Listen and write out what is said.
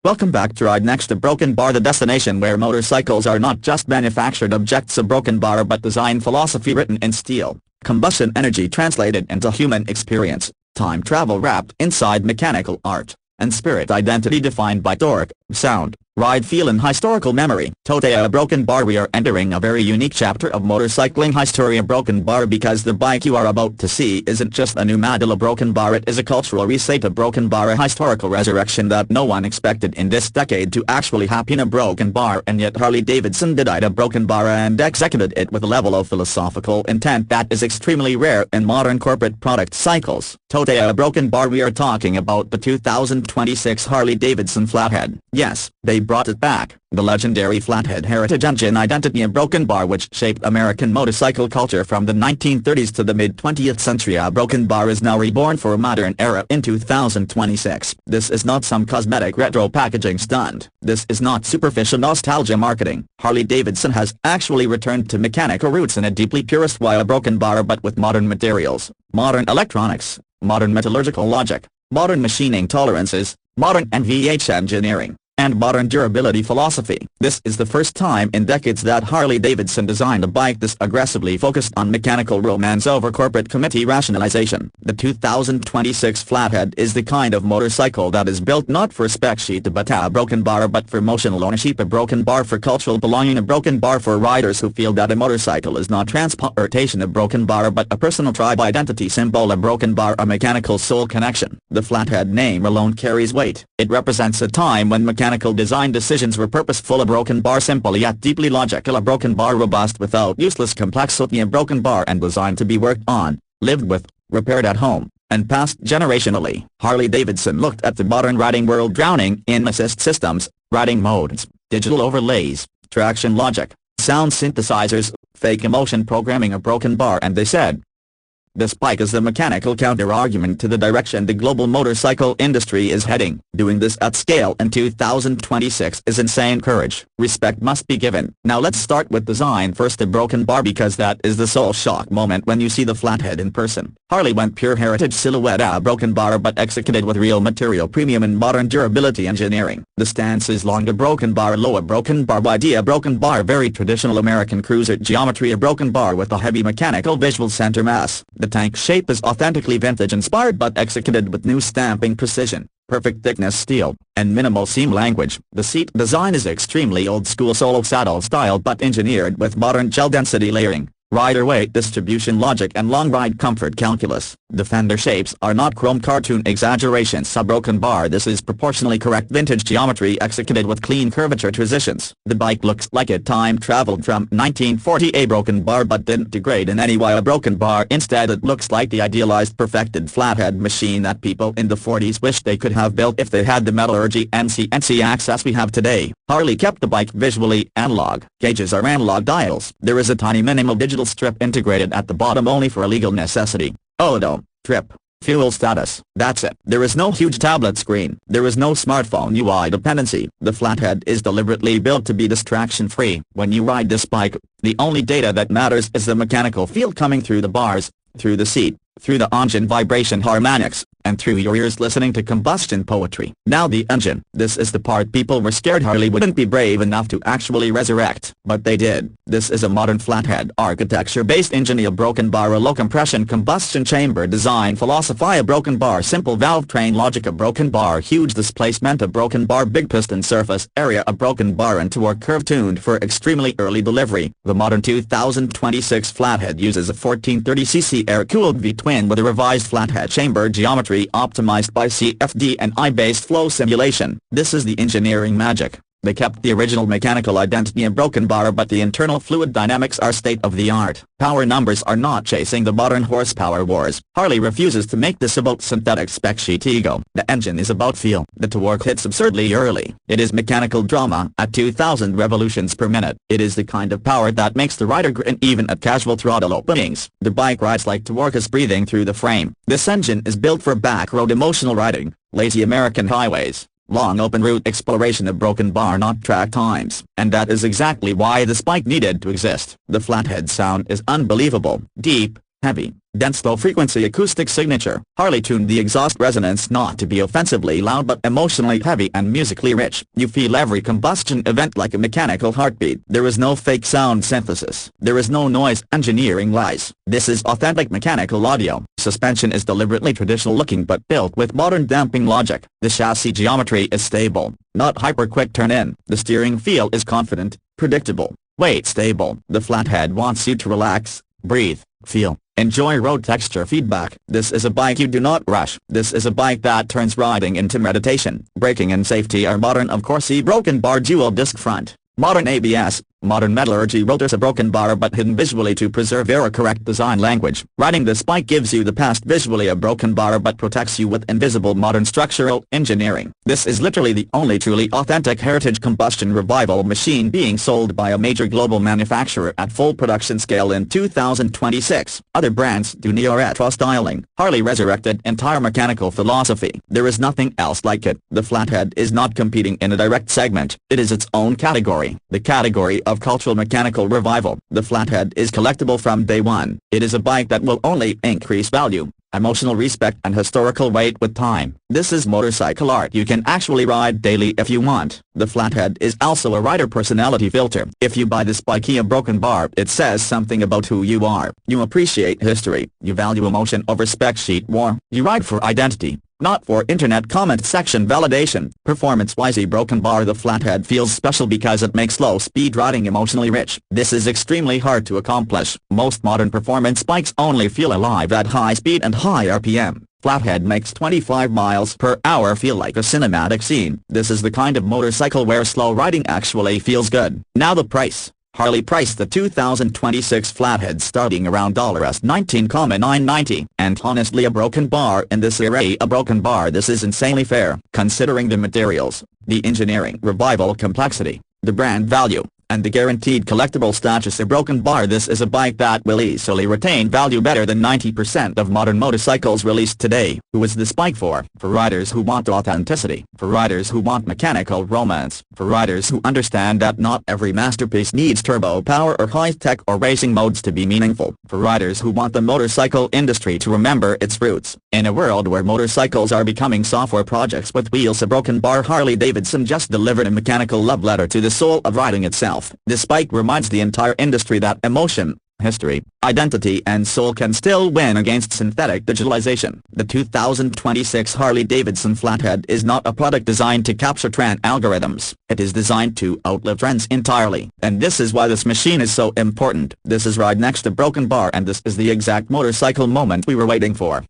Welcome back to Ride Next to Broken Bar, the destination where motorcycles are not just manufactured objects of broken bar but design philosophy written in steel, combustion energy translated into human experience, time travel wrapped inside mechanical art, and spirit identity defined by torque, sound, ride feel and historical memory. Today a broken bar. We are entering a very unique chapter of motorcycling history. A broken bar, because the bike you are about to see isn't just a new model. A broken bar, it is a cultural reset. A broken bar, a historical resurrection that no one expected in this decade to actually happen. A broken bar, and yet Harley-Davidson did a broken bar and executed it with a level of philosophical intent that is extremely rare in modern corporate product cycles. Today a broken bar. We are talking about the 2026 Harley-Davidson Flathead. Yes, they brought it back, the legendary Flathead heritage engine identity. A broken bar which shaped American motorcycle culture from the 1930s to the mid-20th century. A broken bar is now reborn for a modern era in 2026. This is not some cosmetic retro packaging stunt. This is not superficial nostalgia marketing. Harley-Davidson has actually returned to mechanical roots in a deeply purist way. A broken bar, but with modern materials, modern electronics, modern metallurgical logic, modern machining tolerances, modern NVH engineering, and modern durability philosophy. This is the first time in decades that Harley-Davidson designed a bike this aggressively focused on mechanical romance over corporate committee rationalization. The 2026 Flathead is the kind of motorcycle that is built not for spec sheet but a broken bar, but for emotional ownership. A broken bar for cultural belonging. A broken bar for riders who feel that a motorcycle is not transportation. A broken bar, but a personal tribe identity symbol. A broken bar, a mechanical soul connection. The Flathead name alone carries weight. It represents a time when mechanical design decisions were purposeful. A broken bar, simple yet deeply logical. A broken bar, robust without useless complexity. A broken bar, and designed to be worked on, lived with, repaired at home, and passed generationally. Harley-Davidson looked at the modern riding world, drowning in assist systems, riding modes, digital overlays, traction logic, sound synthesizers, fake emotion programming. A broken bar, and they said, this bike is the mechanical counter-argument to the direction the global motorcycle industry is heading. Doing this at scale in 2026 is insane courage. Respect must be given. Now let's start with design first. A broken bar, because that is the soul shock moment when you see the Flathead in person. Harley went pure heritage silhouette. A broken bar, but executed with real material premium and modern durability engineering. The stance is long. A broken bar, low. A broken bar wide. A broken bar, very traditional American cruiser geometry. A broken bar with a heavy mechanical visual center mass. The tank shape is authentically vintage inspired but executed with new stamping precision, perfect thickness steel, and minimal seam language. The seat design is extremely old school solo saddle style but engineered with modern gel density layering, rider weight distribution logic and long ride comfort calculus. The fender shapes are not chrome cartoon exaggerations. A broken bar, this is proportionally correct vintage geometry executed with clean curvature transitions. The bike looks like it time traveled from 1940. A broken bar, but didn't degrade in any way. A broken bar, instead it looks like the idealized perfected Flathead machine that people in the 40s wished they could have built if they had the metallurgy and CNC access we have today. Harley kept the bike visually analog. Gauges are analog dials. There is a tiny minimal digital strip integrated at the bottom only for a legal necessity. Odo, trip, fuel status. That's it. There is no huge tablet screen. There is no smartphone UI dependency. The Flathead is deliberately built to be distraction-free. When you ride this bike, the only data that matters is the mechanical feel coming through the bars, through the seat, through the engine vibration harmonics, and through your ears listening to combustion poetry. Now the engine. This is the part people were scared Harley wouldn't be brave enough to actually resurrect, but they did. This is a modern Flathead architecture-based engine. A broken bar, a low compression combustion chamber design philosophy. A broken bar, simple valve train logic. A broken bar, huge displacement. A broken bar, big piston surface area. A broken bar, and torque curve tuned for extremely early delivery. The modern 2026 Flathead uses a 1430cc air-cooled V-twin with a revised Flathead chamber geometry optimized by CFD and I-based flow simulation. This is the engineering magic. They kept the original mechanical identity. A broken bar, but the internal fluid dynamics are state-of-the-art. Power numbers are not chasing the modern horsepower wars. Harley refuses to make this about synthetic spec sheet ego. The engine is about feel. The torque hits absurdly early. It is mechanical drama at 2,000 revolutions per minute. It is the kind of power that makes the rider grin even at casual throttle openings. The bike rides like torque is breathing through the frame. This engine is built for back-road emotional riding, lazy American highways, long open route exploration. A broken bar, not track times. And that is exactly why this bike needed to exist. The Flathead sound is unbelievable, deep, Heavy, dense low-frequency acoustic signature. Harley tuned the exhaust resonance not to be offensively loud but emotionally heavy and musically rich. You feel every combustion event like a mechanical heartbeat. There is no fake sound synthesis. There is no noise engineering lies. This is authentic mechanical audio. Suspension is deliberately traditional-looking but built with modern damping logic. The chassis geometry is stable, not hyper-quick turn-in. The steering feel is confident, predictable, weight stable. The Flathead wants you to relax, breathe, feel, enjoy road texture feedback. This is a bike you do not rush. This is a bike that turns riding into meditation. Braking and safety are modern, of course. Broken bar dual disc front, modern ABS, modern metallurgy. Rotors a broken bar but hidden visually to preserve error-correct design language. Riding this bike gives you the past visually a broken bar but protects you with invisible modern structural engineering. This is literally the only truly authentic heritage combustion revival machine being sold by a major global manufacturer at full production scale in 2026. Other brands do neo-retro styling. Harley resurrected entire mechanical philosophy. There is nothing else like it. The Flathead is not competing in a direct segment. It is its own category. The category of cultural mechanical revival. The Flathead is collectible from day one. It is a bike that will only increase value, emotional respect and historical weight with time. This is motorcycle art you can actually ride daily if you want. The Flathead is also a rider personality filter. If you buy this bike a broken bar, it says something about who you are. You appreciate history. You value emotion over spec sheet war. You ride for identity, not for internet comment section validation. Performance-wise, a broken bar, the Flathead feels special because it makes low-speed riding emotionally rich. This is extremely hard to accomplish. Most modern performance bikes only feel alive at high speed and high RPM. Flathead makes 25 miles per hour feel like a cinematic scene. This is the kind of motorcycle where slow riding actually feels good. Now the price. Harley priced the 2026 Flathead starting around $19,990. And honestly, a broken bar in this era, a broken bar, this is insanely fair, considering the materials, the engineering revival complexity, the brand value, and the guaranteed collectible status. A broken bar, this is a bike that will easily retain value better than 90% of modern motorcycles released today. Who is this bike for? For riders who want authenticity, for riders who want mechanical romance, for riders who understand that not every masterpiece needs turbo power or high-tech or racing modes to be meaningful, for riders who want the motorcycle industry to remember its roots. In a world where motorcycles are becoming software projects with wheels, a broken bar, Harley-Davidson just delivered a mechanical love letter to the soul of riding itself. This bike reminds the entire industry that emotion, history, identity and soul can still win against synthetic digitalization. The 2026 Harley-Davidson Flathead is not a product designed to capture trend algorithms. It is designed to outlive trends entirely. And this is why this machine is so important. This is Ride Next to Broken Bar, and this is the exact motorcycle moment we were waiting for.